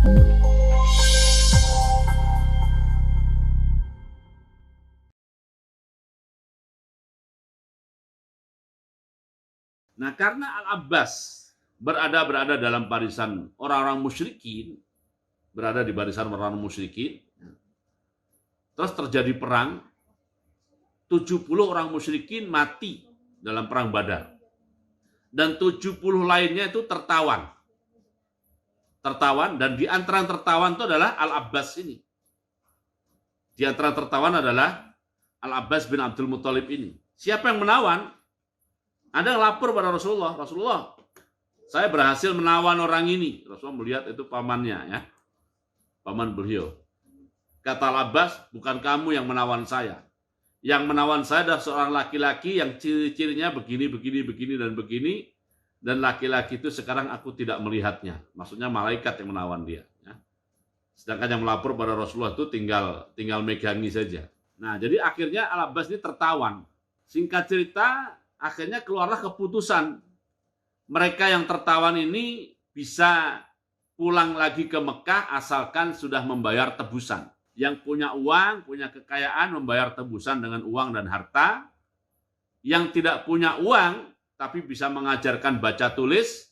Nah, karena Al-Abbas berada dalam barisan orang-orang musyrikin, berada di barisan orang-orang musyrikin, terus terjadi perang, 70 orang musyrikin mati dalam perang Badar. Dan 70 lainnya itu tertawan. Dan di antara yang tertawan itu adalah Al-Abbas ini. Di antara tertawan adalah Al-Abbas bin Abdul Muthalib ini. Siapa yang menawan? Ada yang lapor pada Rasulullah. Rasulullah, saya berhasil menawan orang ini. Rasulullah melihat itu pamannya, ya, paman beliau. Kata Al-Abbas, bukan kamu yang menawan saya. Yang menawan saya adalah seorang laki-laki yang ciri-cirinya begini, dan begini. Dan laki-laki itu sekarang aku tidak melihatnya. Maksudnya malaikat yang menawan dia. Ya. Sedangkan yang melapor pada Rasulullah itu tinggal megangi saja. Nah, jadi akhirnya Al-Abbas ini tertawan. Singkat cerita, akhirnya keluarlah keputusan. Mereka yang tertawan ini bisa pulang lagi ke Mekah asalkan sudah membayar tebusan. Yang punya uang, punya kekayaan, membayar tebusan dengan uang dan harta. Yang tidak punya uang, tapi bisa mengajarkan baca tulis,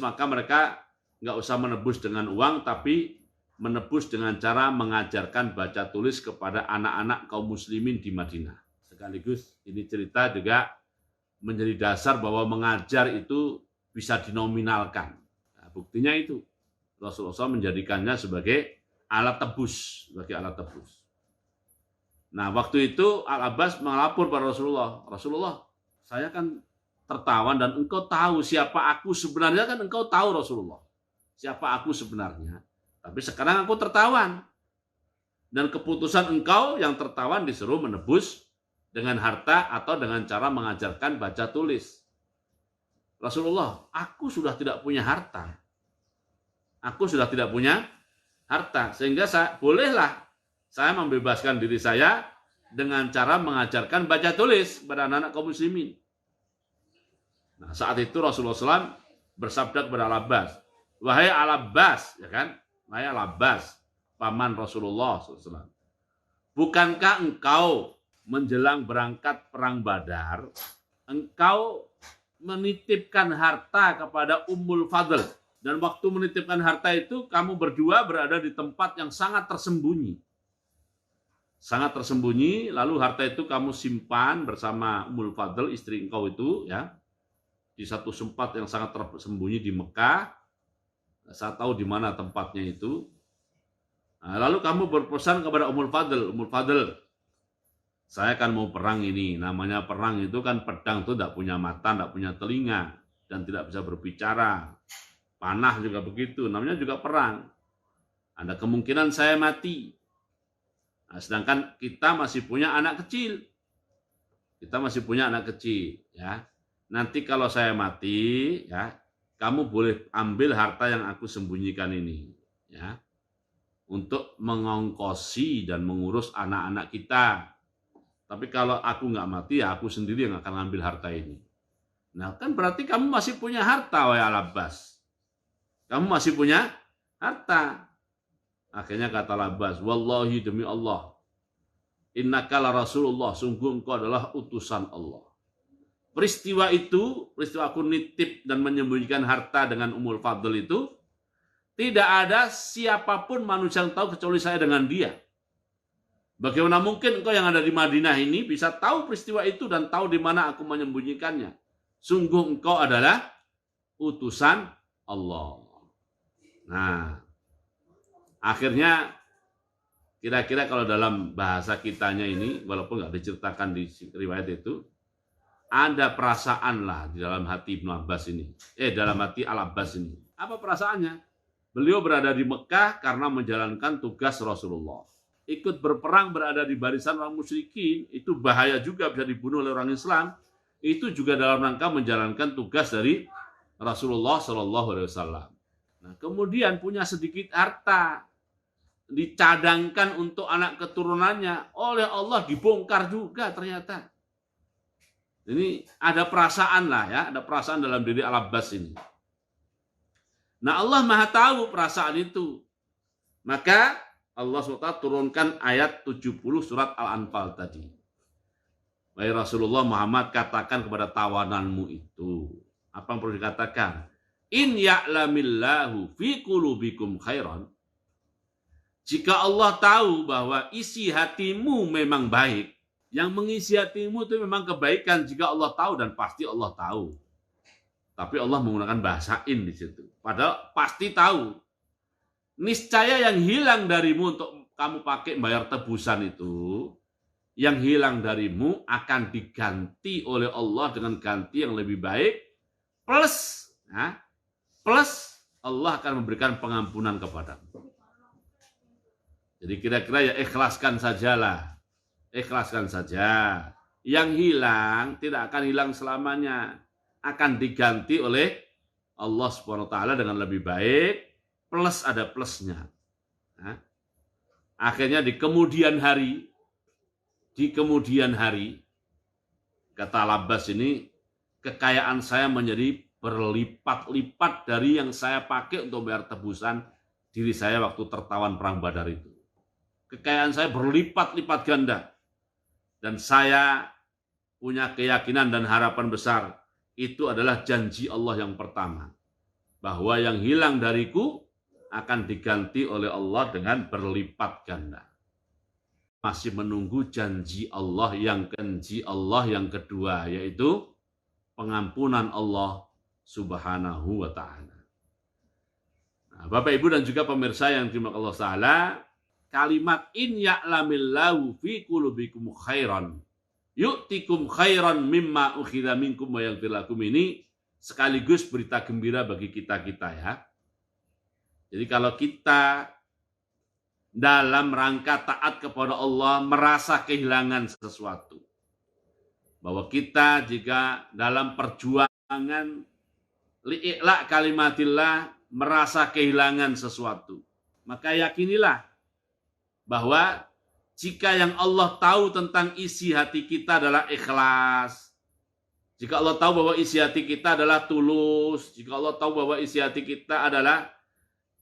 maka mereka nggak usah menebus dengan uang, tapi menebus dengan cara mengajarkan baca tulis kepada anak-anak kaum muslimin di Madinah. Sekaligus ini cerita juga menjadi dasar bahwa mengajar itu bisa dinominalkan. Nah, buktinya itu Rasulullah SAW menjadikannya sebagai alat tebus, Nah, waktu itu Al-Abbas melapor pada Rasulullah. Rasulullah, saya kan tertawan dan engkau tahu siapa aku sebenarnya, kan engkau tahu Rasulullah. Siapa aku sebenarnya. Tapi sekarang aku tertawan. Dan keputusan engkau yang tertawan disuruh menebus dengan harta atau dengan cara mengajarkan baca tulis. Rasulullah, aku sudah tidak punya harta. Sehingga bolehlah saya membebaskan diri saya dengan cara mengajarkan baca tulis kepada anak-anak kaum muslimin. Nah, saat itu Rasulullah SAW bersabda kepada Al-Abbas, wahai Al-Abbas, ya kan? Wahai Al-Abbas, paman Rasulullah SAW. Bukankah engkau menjelang berangkat perang Badar, engkau menitipkan harta kepada Ummul Fadl. Dan waktu menitipkan harta itu, kamu berdua berada di tempat yang sangat tersembunyi. Lalu harta itu kamu simpan bersama Ummul Fadl, istri engkau itu, ya, di satu tempat yang sangat tersembunyi di Mekah. Saya tahu di mana tempatnya itu. Nah, lalu kamu berpesan kepada Ummul Fadl, saya kan mau perang ini. Namanya perang itu kan pedang itu tidak punya mata, tidak punya telinga, dan tidak bisa berbicara. Panah juga begitu, namanya juga perang. Ada kemungkinan saya mati. Nah, sedangkan kita masih punya anak kecil. Ya. Nanti kalau saya mati, ya, kamu boleh ambil harta yang aku sembunyikan ini, ya, untuk mengongkosi dan mengurus anak-anak kita. Tapi kalau aku nggak mati, ya aku sendiri yang akan ngambil harta ini. Nah, kan berarti kamu masih punya harta, wahai Al-Abbas. Kamu masih punya harta. Akhirnya kata Al-Abbas, wallahi demi Allah, innaka la Rasulullah, sungguh engkau adalah utusan Allah. Peristiwa aku nitip dan menyembunyikan harta dengan Ummul Fadl itu, tidak ada siapapun manusia yang tahu kecuali saya dengan dia. Bagaimana mungkin engkau yang ada di Madinah ini bisa tahu peristiwa itu dan tahu di mana aku menyembunyikannya? Sungguh engkau adalah utusan Allah. Nah, akhirnya kira-kira kalau dalam bahasa kitanya ini, walaupun nggak diceritakan di riwayat itu, ada perasaan lah di dalam hati Ibnu Abbas ini. Dalam hati Al-Abbas ini. Apa perasaannya? Beliau berada di Mekah karena menjalankan tugas Rasulullah. Ikut berperang berada di barisan orang musyrikin, itu bahaya juga, bisa dibunuh oleh orang Islam. Itu juga dalam rangka menjalankan tugas dari Rasulullah SAW. Nah, kemudian punya sedikit harta, dicadangkan untuk anak keturunannya, oleh Allah dibongkar juga ternyata. Ini ada perasaan lah, ya, ada perasaan dalam diri Al-Abbas ini. Nah, Allah Maha tahu perasaan itu. Maka Allah SWT turunkan ayat 70 surat Al-Anfal tadi. Wahai Rasulullah Muhammad, katakan kepada tawananmu itu. Apa yang perlu dikatakan? In ya'lamillahu fi qulubikum khairan. Jika Allah tahu bahwa isi hatimu memang baik, yang mengisi hatimu itu memang kebaikan, jika Allah tahu, dan pasti Allah tahu. Tapi Allah menggunakan bahasa in di situ. Padahal pasti tahu. Niscaya yang hilang darimu untuk kamu pakai bayar tebusan itu, yang hilang darimu akan diganti oleh Allah dengan ganti yang lebih baik, plus Allah akan memberikan pengampunan kepadamu. Jadi kira-kira ya ikhlaskan sajalah. Ikhlaskan saja. Yang hilang tidak akan hilang selamanya. Akan diganti oleh Allah SWT dengan lebih baik, plus ada plusnya. Akhirnya di kemudian hari, kata Al-Abbas ini, kekayaan saya menjadi berlipat-lipat dari yang saya pakai untuk bayar tebusan diri saya waktu tertawan perang Badar itu. Kekayaan saya berlipat-lipat ganda. Dan saya punya keyakinan dan harapan besar. Itu adalah janji Allah yang pertama. Bahwa yang hilang dariku akan diganti oleh Allah dengan berlipat ganda. Masih menunggu janji Allah yang kedua, yaitu pengampunan Allah Subhanahu wa ta'ala. Nah, Bapak Ibu dan juga pemirsa yang dimuliakan Allah Ta'ala, kalimat in ya'lamillahu fi qulubikum khairan yu'tikum khairan mimma ukhidha minkum wa yaghfir lakum ini sekaligus berita gembira bagi kita-kita ya. Jadi kalau kita dalam rangka taat kepada Allah merasa kehilangan sesuatu, bahwa kita jika dalam perjuangan li'la kalimatillah merasa kehilangan sesuatu, maka yakinilah bahwa jika yang Allah tahu tentang isi hati kita adalah ikhlas, jika Allah tahu bahwa isi hati kita adalah tulus, jika Allah tahu bahwa isi hati kita adalah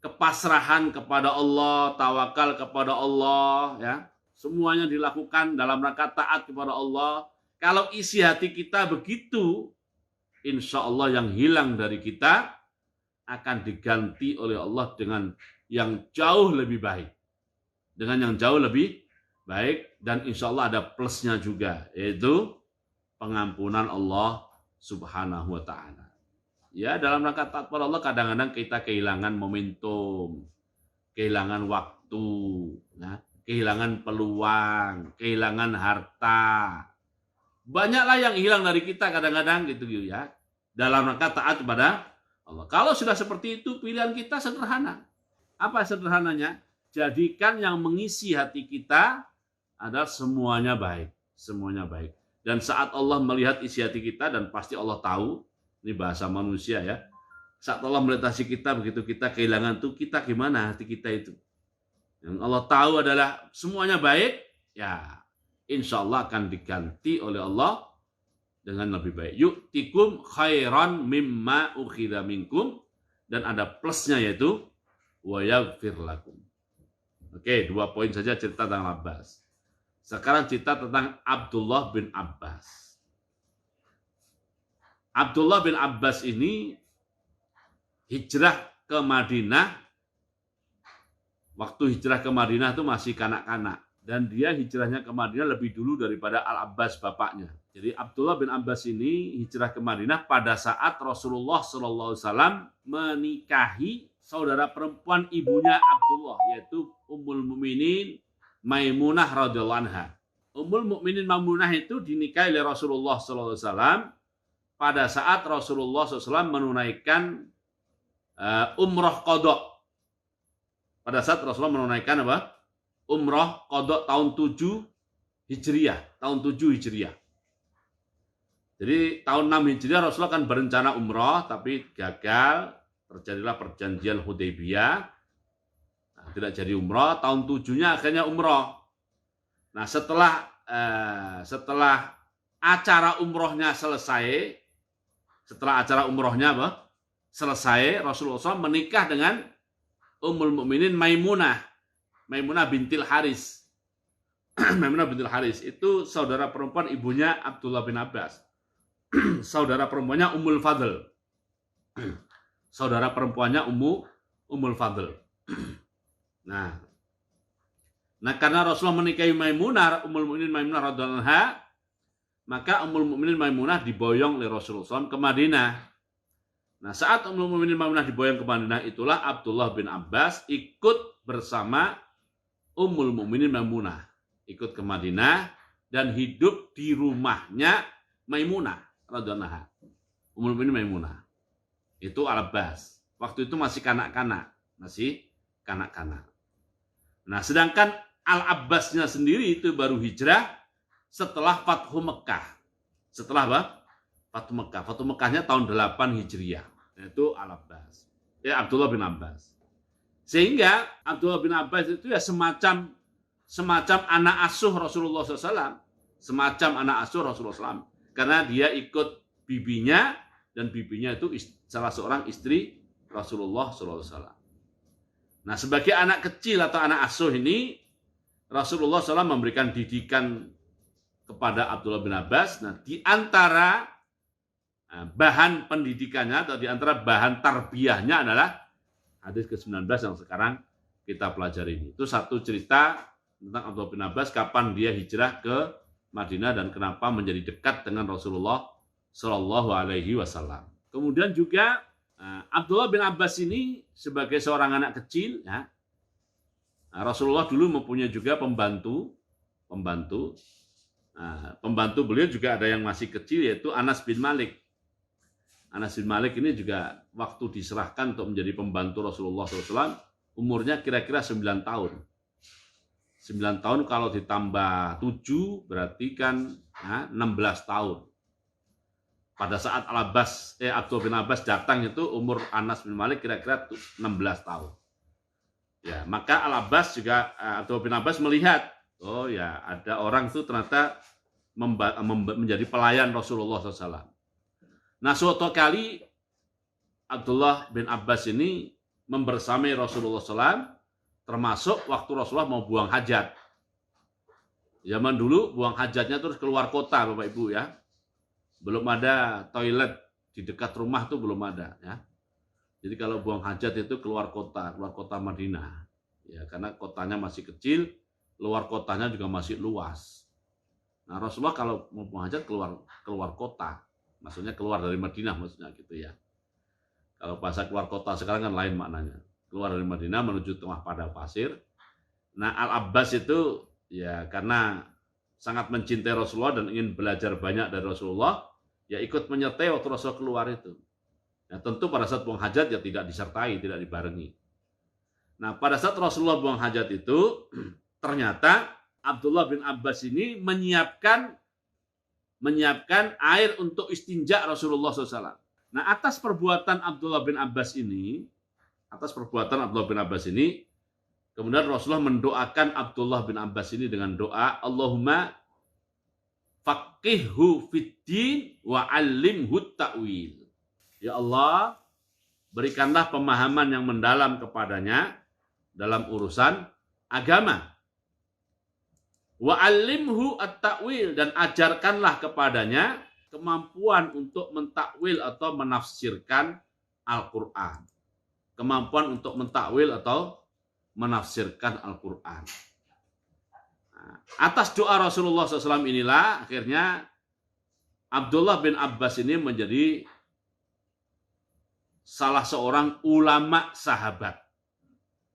kepasrahan kepada Allah, tawakal kepada Allah, ya, semuanya dilakukan dalam rangka taat kepada Allah. Kalau isi hati kita begitu, insya Allah yang hilang dari kita akan diganti oleh Allah dengan yang jauh lebih baik. Dengan yang jauh lebih baik, dan insya Allah ada plusnya juga, yaitu pengampunan Allah Subhanahu wa ta'ala. Ya, dalam rangka taat kepada Allah kadang-kadang kita kehilangan momentum, kehilangan waktu, nah, kehilangan peluang, kehilangan harta. Banyaklah yang hilang dari kita kadang-kadang gitu ya. Dalam rangka taat kepada Allah. Kalau sudah seperti itu, pilihan kita sederhana. Apa sederhananya? Jadikan yang mengisi hati kita adalah semuanya baik, semuanya baik. Dan saat Allah melihat isi hati kita, dan pasti Allah tahu, ini bahasa manusia ya. Saat Allah melihat hati kita, begitu kita kehilangan itu, kita gimana hati kita itu? Yang Allah tahu adalah semuanya baik, ya insya Allah akan diganti oleh Allah dengan lebih baik. Yu'tikum khairan mimma ukhidha minkum, dan ada plusnya yaitu wa yaghfir lakum. Oke, 2 poin saja cerita tentang Abbas. Sekarang cerita tentang Abdullah bin Abbas. Abdullah bin Abbas ini hijrah ke Madinah. Waktu hijrah ke Madinah itu masih kanak-kanak. Dan dia hijrahnya ke Madinah lebih dulu daripada Al-Abbas bapaknya. Jadi Abdullah bin Abbas ini hijrah ke Madinah pada saat Rasulullah SAW menikahi saudara perempuan ibunya Abdullah, yaitu Ummul Mukminin Maimunah radhiyallahu anha. Ummul Mukminin Maimunah itu dinikahi oleh Rasulullah SAW pada saat Rasulullah SAW menunaikan umroh qadha. Pada saat Rasulullah menunaikan apa? Umroh qadha tahun 7 Hijriah. Tahun 7 Hijriah. Jadi tahun 6 Hijriah Rasulullah kan berencana umroh, tapi gagal. Terjadilah perjanjian Hudaybiyah. Nah, tidak jadi umroh. Tahun 7-nya akhirnya umroh. Nah, setelah acara umrohnya selesai, selesai, Rasulullah SAW menikah dengan Ummul Mukminin Maimunah bintil Haris. Maimunah bintil Haris itu saudara perempuan ibunya Abdullah bin Abbas. Saudara perempuannya Ummul Fadl. Saudara perempuannya Ummul Fadl. Nah, karena Rasulullah menikahi Maimunah, Ummul Mukminin Maimunah radhiyallahu anha, maka Ummul Mukminin Maimunah diboyong oleh Rasulullah SAW ke Madinah. Nah, saat Ummul Mukminin Maimunah diboyong ke Madinah, itulah Abdullah bin Abbas ikut bersama Ummul Mukminin Maimunah, ikut ke Madinah dan hidup di rumahnya Maimunah radhiyallahu anha. Ummul Mukminin Maimunah. Itu Al-Abbas. Waktu itu masih kanak-kanak, Nah, sedangkan Al-Abbasnya sendiri itu baru hijrah setelah Fathu Mekah. Setelah apa? Fathu Mekah. Fathu Mekahnya tahun 8 Hijriah. Yaitu Al-Abbas. Ya, Abdullah bin Abbas. Sehingga Abdullah bin Abbas itu ya semacam anak asuh Rasulullah SAW. Semacam anak asuh Rasulullah SAW. Karena dia ikut bibinya, dan bibinya itu salah seorang istri Rasulullah SAW. Nah, sebagai anak kecil atau anak asuh ini, Rasulullah SAW memberikan didikan kepada Abdullah bin Abbas. Nah, di antara bahan pendidikannya atau di antara bahan tarbiyahnya adalah hadis ke-19 yang sekarang kita pelajari ini. Itu satu cerita tentang Abdullah bin Abbas, kapan dia hijrah ke Madinah dan kenapa menjadi dekat dengan Rasulullah Shallallahu Alaihi Wasallam. Kemudian juga Abdullah bin Abbas ini sebagai seorang anak kecil, ya, Rasulullah dulu mempunyai juga pembantu. Pembantu beliau juga ada yang masih kecil, yaitu Anas bin Malik. Anas bin Malik ini juga waktu diserahkan untuk menjadi pembantu Rasulullah SAW, umurnya kira-kira 9 tahun. 9 tahun kalau ditambah 7 berarti kan 16 tahun. Pada saat Abdullah bin Abbas datang itu umur Anas bin Malik kira-kira 16 tahun. Ya, maka Al-Abbas juga Abdullah bin Abbas melihat, oh ya, ada orang itu ternyata menjadi pelayan Rasulullah SAW. Nah, suatu kali Abdullah bin Abbas ini membersamai Rasulullah SAW, termasuk waktu Rasulullah mau buang hajat. Zaman dulu buang hajatnya terus keluar kota, Bapak Ibu ya. Belum ada toilet di dekat rumah tuh belum ada ya. Jadi kalau buang hajat itu keluar kota Madinah. Ya, karena kotanya masih kecil, luar kotanya juga masih luas. Nah, Rasulullah kalau mau buang hajat keluar kota. Maksudnya keluar dari Madinah maksudnya gitu ya. Kalau bahasa keluar kota sekarang kan lain maknanya. Keluar dari Madinah menuju tengah padang pasir. Nah, Al-Abbas itu ya karena sangat mencintai Rasulullah dan ingin belajar banyak dari Rasulullah, ya ikut menyertai waktu Rasulullah keluar itu. Nah, tentu pada saat buang hajat ya tidak disertai, tidak dibarengi. Nah, pada saat Rasulullah buang hajat itu, ternyata Abdullah bin Abbas ini menyiapkan air untuk istinja Rasulullah SAW. Nah, atas perbuatan Abdullah bin Abbas ini, kemudian Rasulullah mendoakan Abdullah bin Abbas ini dengan doa, Allahumma faqihhu fiddin wa 'allimhu ta'wil. Ya Allah, berikanlah pemahaman yang mendalam kepadanya dalam urusan agama. Wa 'allimhu at-ta'wil, dan ajarkanlah kepadanya kemampuan untuk mentakwil atau menafsirkan Al-Qur'an. Kemampuan untuk mentakwil atau menafsirkan Al-Quran. Nah, atas doa Rasulullah SAW inilah akhirnya Abdullah bin Abbas ini menjadi salah seorang ulama sahabat.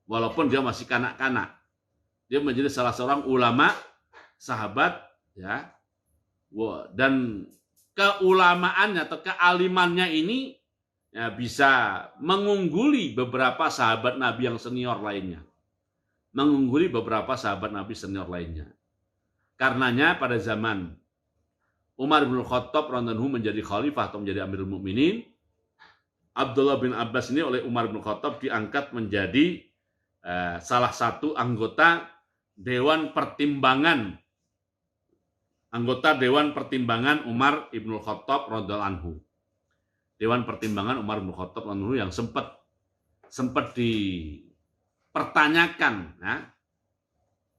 Walaupun dia masih kanak-kanak. Dia menjadi salah seorang ulama sahabat, ya. Dan keulamaannya atau kealimannya ini ya, bisa mengungguli beberapa sahabat Nabi yang senior lainnya. Karenanya pada zaman Umar bin Khattab radhiyallahu anhu menjadi khalifah atau menjadi Amirul Mukminin, Abdullah bin Abbas ini oleh Umar bin Khattab diangkat menjadi salah satu anggota Dewan Pertimbangan Umar ibn Khattab radhiyallahu anhu. Dewan Pertimbangan Umar bin Khattab yang sempat dipertanyakan, ya.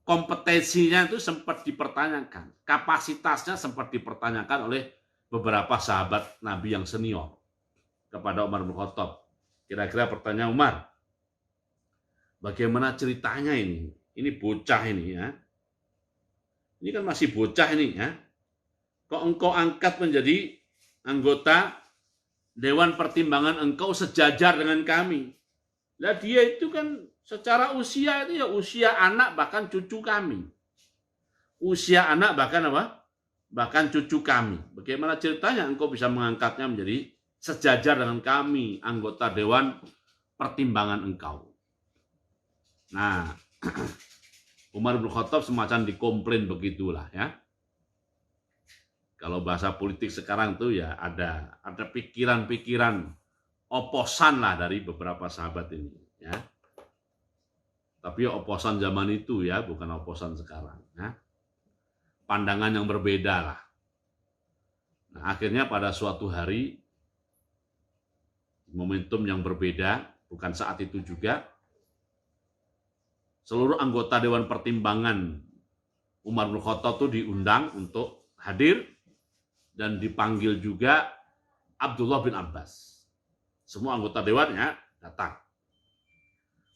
Kompetensinya itu sempat dipertanyakan, kapasitasnya sempat dipertanyakan oleh beberapa sahabat Nabi yang senior kepada Umar bin Khattab. Kira-kira pertanyaan Umar, bagaimana ceritanya ini? Ini bocah ini, ya. Ini kan masih bocah ini, ya. Kok engkau angkat menjadi anggota Dewan Pertimbangan, engkau sejajar dengan kami. Lah dia itu kan secara usia itu ya usia anak bahkan cucu kami. Usia anak bahkan apa? Bahkan cucu kami. Bagaimana ceritanya engkau bisa mengangkatnya menjadi sejajar dengan kami, anggota Dewan Pertimbangan engkau. Nah, Umar bin Khattab semacam dikomplain begitulah, ya. Kalau bahasa politik sekarang tuh ya ada pikiran-pikiran oposan lah dari beberapa sahabat ini, ya. Tapi oposan zaman itu ya, bukan oposan sekarang, ya. Pandangan yang berbeda lah. Nah, akhirnya pada suatu hari, momentum yang berbeda, bukan saat itu juga, seluruh anggota Dewan Pertimbangan Umar bin Khattab itu diundang untuk hadir, dan dipanggil juga Abdullah bin Abbas. Semua anggota dewannya datang.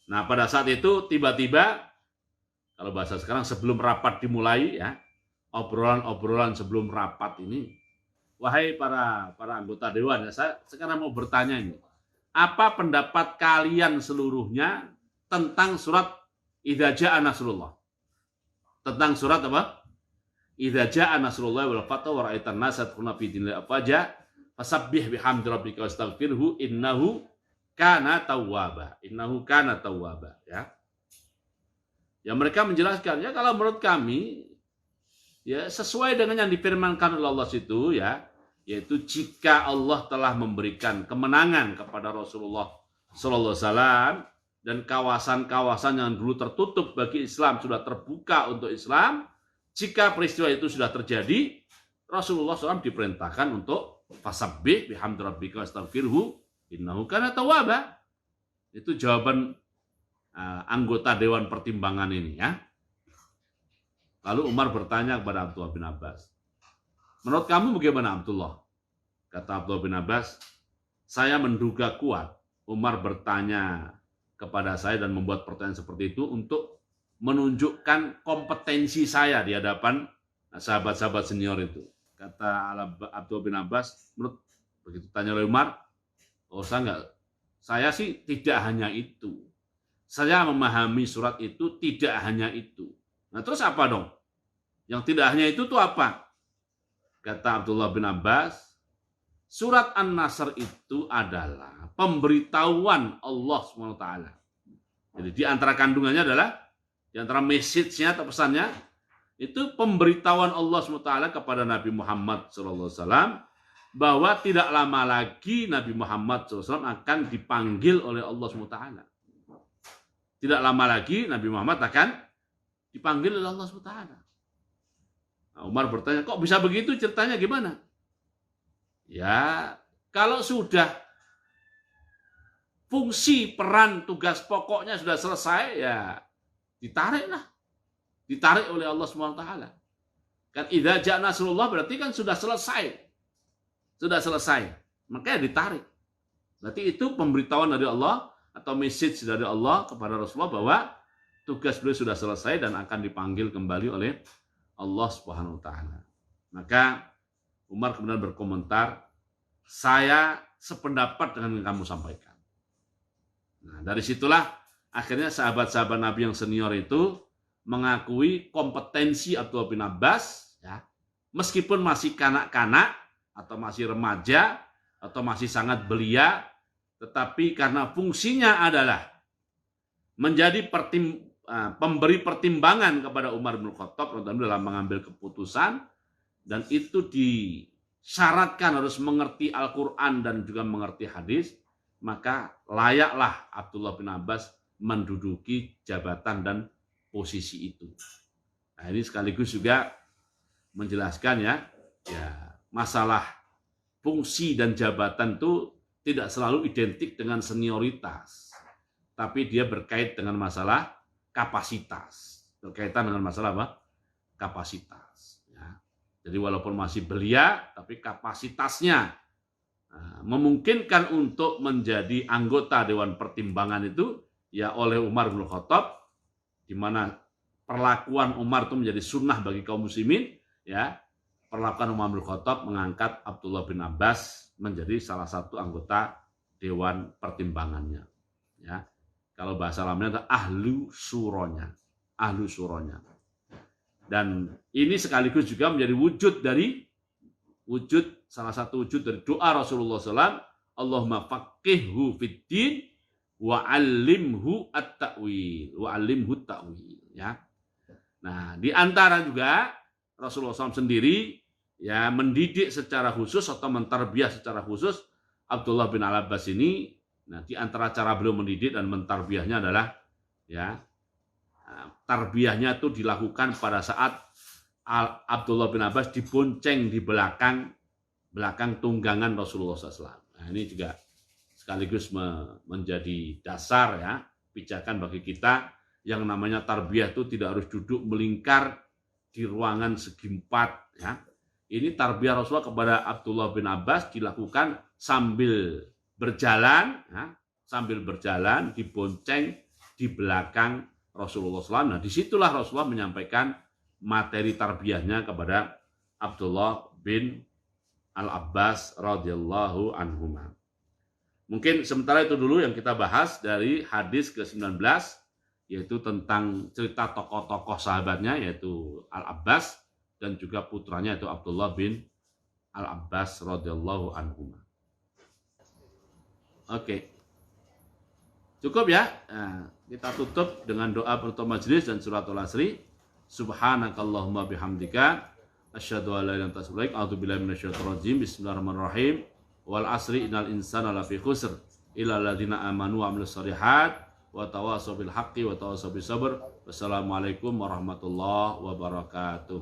Nah, pada saat itu tiba-tiba, kalau bahasa sekarang sebelum rapat dimulai, ya, obrolan sebelum rapat ini, wahai para anggota dewan, ya, saya sekarang mau bertanya ini, apa pendapat kalian seluruhnya tentang surat Idza Jaa Nasrullah? Tentang surat apa? Idza Jaa Nasrullah wal fathu wa ra'aitan nasa yadkhuluna fi dinillahi afwaja fasabbih bihamdi rabbika wastaghfirhu innahu kana tawwaba. Innahu kana tawwaba, ya. Ya, mereka menjelaskan, ya, kalau menurut kami ya sesuai dengan yang difirmankan oleh Allah situ, ya, yaitu jika Allah telah memberikan kemenangan kepada Rasulullah sallallahu alaihi wasallam dan kawasan-kawasan yang dulu tertutup bagi Islam sudah terbuka untuk Islam, jika peristiwa itu sudah terjadi, Rasulullah SAW diperintahkan untuk fasabbih bihamdi rabbika wastaghfirhu innahu kana tawwaba. Itu jawaban anggota Dewan Pertimbangan ini, ya. Lalu Umar bertanya kepada Abdullah bin Abbas, menurut kamu bagaimana, Abdullah? Kata Abdullah bin Abbas, saya menduga kuat Umar bertanya kepada saya dan membuat pertanyaan seperti itu untuk menunjukkan kompetensi saya di hadapan sahabat-sahabat senior itu. Kata Abdullah bin Abbas, menurut begitu tanya oleh Umar, saya sih tidak hanya itu. Saya memahami surat itu tidak hanya itu. Nah, terus apa dong? Yang tidak hanya itu tuh apa? Kata Abdullah bin Abbas, surat An-Nasr itu adalah pemberitahuan Allah SWT. Jadi di antara kandungannya adalah, di antara message-nya atau pesannya, itu pemberitahuan Allah SWT kepada Nabi Muhammad SAW bahwa tidak lama lagi Nabi Muhammad SAW akan dipanggil oleh Allah SWT. Tidak lama lagi Nabi Muhammad akan dipanggil oleh Allah SWT. Nah, Umar bertanya, kok bisa begitu, ceritanya gimana? Ya, kalau sudah fungsi, peran, tugas pokoknya sudah selesai, ya ditarik oleh Allah SWT. Kan idza jaa nasrullah berarti kan sudah selesai, makanya ditarik. Berarti itu pemberitahuan dari Allah atau message dari Allah kepada Rasulullah bahwa tugas beliau sudah selesai dan akan dipanggil kembali oleh Allah Subhanahu wa taala. Maka Umar kemudian berkomentar, saya sependapat dengan yang kamu sampaikan. Nah, dari situlah akhirnya sahabat-sahabat Nabi yang senior itu mengakui kompetensi Abdullah bin Abbas, ya, meskipun masih kanak-kanak atau masih remaja atau masih sangat belia, tetapi karena fungsinya adalah menjadi pemberi pertimbangan kepada Umar bin Khattab dalam mengambil keputusan, dan itu disyaratkan harus mengerti Al-Quran dan juga mengerti hadis, maka layaklah Abdullah bin Abbas menduduki jabatan dan posisi itu. Nah, ini sekaligus juga menjelaskan ya masalah fungsi dan jabatan itu tidak selalu identik dengan senioritas, tapi dia berkait dengan masalah kapasitas. Berkaitan dengan masalah apa? Kapasitas. Ya. Jadi walaupun masih belia, tapi kapasitasnya memungkinkan untuk menjadi anggota Dewan Pertimbangan itu ya oleh Umar bin Khattab, di mana perlakuan Umar itu menjadi sunnah bagi kaum muslimin, ya. Perlakuan Umar bin Khattab mengangkat Abdullah bin Abbas menjadi salah satu anggota Dewan Pertimbangannya. Ya. Kalau bahasa Arabnya adalah ahlu suronya. Ahlu suronya. Dan ini sekaligus juga menjadi salah satu wujud dari doa Rasulullah SAW, Allahumma faqihhu fiddin wa 'allimhu at-ta'wil, ya. Nah, di antara juga Rasulullah SAW sendiri ya mendidik secara khusus atau mentarbiyah secara khusus Abdullah bin Al-Abbas ini. Nah, di antara cara beliau mendidik dan mentarbiyahnya adalah ya tarbiyahnya itu dilakukan pada saat Abdullah bin Abbas dibonceng di belakang tunggangan Rasulullah SAW. Nah, ini juga sekaligus menjadi dasar ya pijakan bagi kita yang namanya tarbiyah itu tidak harus duduk melingkar di ruangan segi empat. Ya. Ini tarbiyah Rasulullah kepada Abdullah bin Abbas dilakukan sambil berjalan dibonceng di belakang Rasulullah SAW. Nah, disitulah Rasulullah menyampaikan materi tarbiyahnya kepada Abdullah bin Al-Abbas radhiyallahu anhuma. Mungkin sementara itu dulu yang kita bahas dari hadis ke-19, yaitu tentang cerita tokoh-tokoh sahabatnya, yaitu Al-Abbas dan juga putranya yaitu Abdullah bin Al-Abbas radhiyallahu anhuma. Oke. Cukup ya. Nah, kita tutup dengan doa penutup majelis dan suratul asri. Subhanakallahumma bihamdika asyhadu an la ilaha illa anta astaghfiruka wa atubu ilaik minasyaitonir rajim. Bismillahirrahmanirrahim. Wal asri innal insana lafi khusr illa alladziina aamanu wa 'amilus shalihat wa tawassaw bil haqqi wa tawassaw bis sabr. Wassalamualaikum warahmatullahi wabarakatuh.